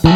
Hey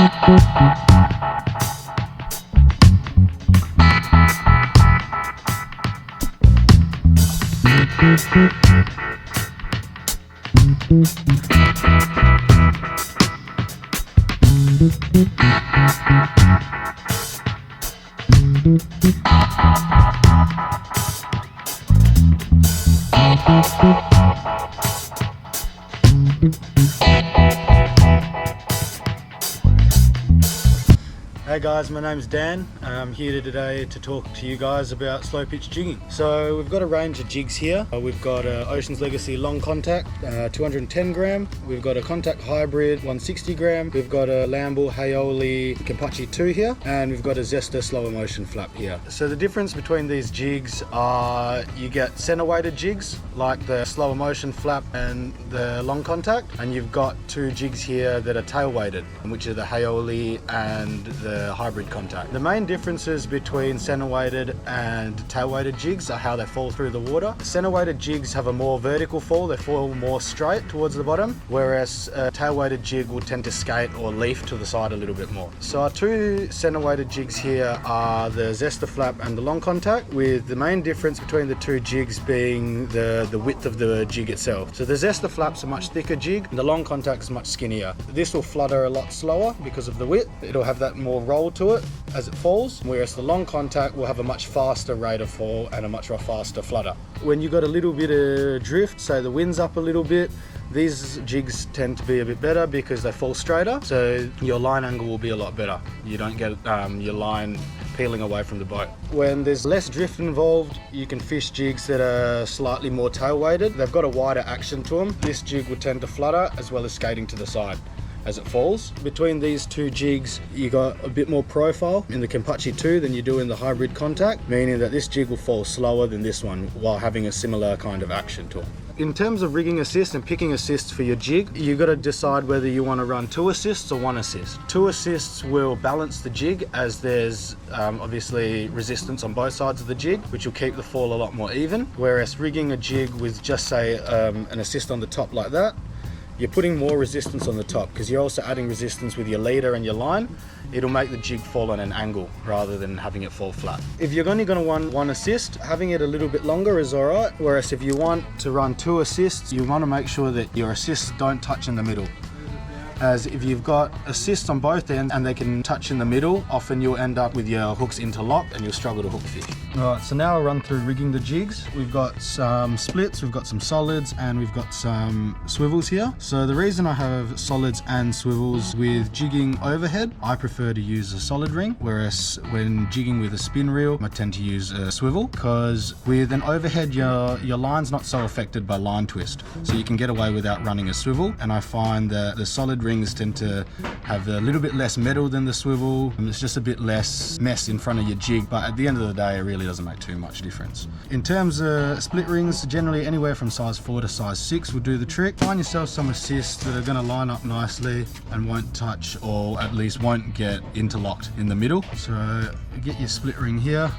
guys, my name's Dan. I'm here today to talk to you guys about slow pitch jigging. So we've got a range of jigs here. We've got a Ocean's Legacy long contact, 210 gram. We've got a contact hybrid, 160 gram. We've got a Lamble Haoli Kampachi 2 here, and we've got a Zesta slower motion flap here. So the difference between these jigs are you get center weighted jigs like the slower motion flap and the long contact, and you've got two jigs here that are tail weighted, which are the Haoli and the hybrid contact. The main differences between center weighted and tail weighted jigs are how they fall through the water. Center weighted jigs have a more vertical fall, they fall more straight towards the bottom, whereas a tail weighted jig will tend to skate or leaf to the side a little bit more. So our two center weighted jigs here are the Zesta flap and the long contact, with the main difference between the two jigs being the width of the jig itself. So the Zesta flap's a much thicker jig, and the long contact is much skinnier. This will flutter a lot slower because of the width. It'll have that more roll to it as it falls, whereas the long contact will have a much faster rate of fall and a much faster flutter. When you've got a little bit of drift, say the wind's up a little bit, these jigs tend to be a bit better because they fall straighter, so your line angle will be a lot better. You don't get your line peeling away from the boat. When there's less drift involved, you can fish jigs that are slightly more tail weighted. They've got a wider action to them. This jig would tend to flutter as well as skating to the side as it falls. Between these two jigs, you got a bit more profile in the Kampachi 2 than you do in the hybrid contact, meaning that this jig will fall slower than this one while having a similar kind of action to it. In terms of rigging assist and picking assists for your jig, you've got to decide whether you want to run 2 assists or 1 assist. 2 assists will balance the jig, as there's obviously resistance on both sides of the jig, which will keep the fall a lot more even. Whereas rigging a jig with just say an assist on the top like that, you're putting more resistance on the top because you're also adding resistance with your leader and your line. It'll make the jig fall on an angle rather than having it fall flat. If you're only going to run 1 assist, having it a little bit longer is alright, whereas if you want to run 2 assists, you want to make sure that your assists don't touch in the middle. As if you've got assists on both ends and they can touch in the middle, often you'll end up with your hooks interlocked and you'll struggle to hook fish. Alright, so now I'll run through rigging the jigs. We've got some splits, we've got some solids, and we've got some swivels here. So the reason I have solids and swivels with jigging overhead, I prefer to use a solid ring, whereas when jigging with a spin reel, I tend to use a swivel, because with an overhead, your line's not so affected by line twist. So you can get away without running a swivel, and I find that the solid rings tend to have a little bit less metal than the swivel, and it's just a bit less mess in front of your jig, but at the end of the day it really doesn't make too much difference. In terms of split rings, generally anywhere from size 4 to size 6 will do the trick. Find yourself some assists that are going to line up nicely and won't touch, or at least won't get interlocked in the middle. So get your split ring here.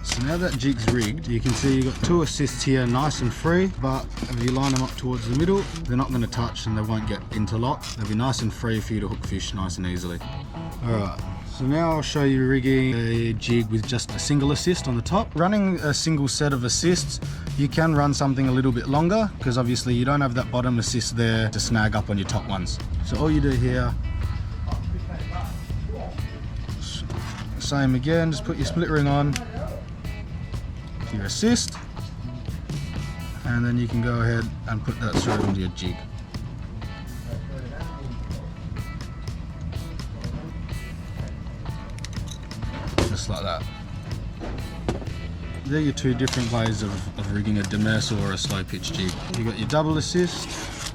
So now that jig's rigged, you can see you've got 2 assists here nice and free, but if you line them up towards the middle, they're not going to touch and they won't get interlocked. They'll be nice and free for you to hook fish nice and easily. Alright, so now I'll show you rigging a jig with just a single assist on the top. Running a single set of assists, you can run something a little bit longer because obviously you don't have that bottom assist there to snag up on your top ones. So all you do here, same again, just put your split ring on, your assist, and then you can go ahead and put that straight onto your jig. Just like that. they're your two different ways of rigging a demersal or a slow pitch jig. You got your double assist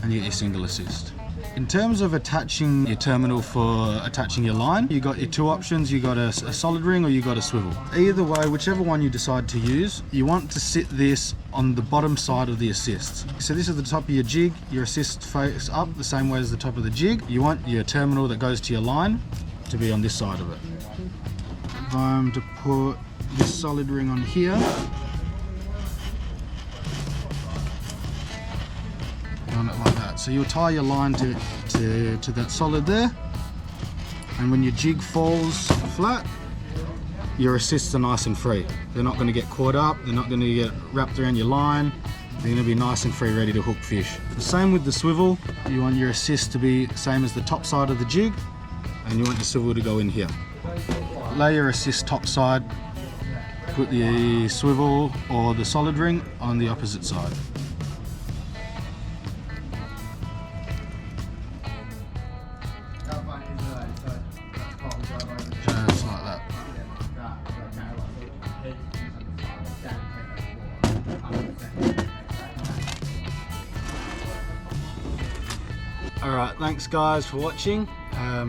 and you got your single assist. In terms of attaching your terminal for attaching your line, you got your two options. You got a solid ring or you got a swivel. Either way, whichever one you decide to use, you want to sit this on the bottom side of the assist. So this is the top of your jig, your assist face up the same way as the top of the jig. You want your terminal that goes to your line to be on this side of it. If I'm to put this solid ring on here, on it like that. So you'll tie your line to that solid there, and when your jig falls flat, your assists are nice and free. They're not going to get caught up, they're not going to get wrapped around your line, they're going to be nice and free, ready to hook fish. The same with the swivel. You want your assist to be the same as the top side of the jig, and you want your swivel to go in here. Lay your assist top side, put the swivel or the solid ring on the opposite side. Just like that. Alright, thanks guys for watching.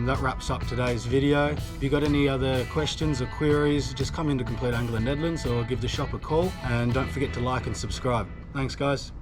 That wraps up today's video. If you got any other questions or queries, just come into Complete Angler Netherlands or give the shop a call, and don't forget to like and subscribe. Thanks guys.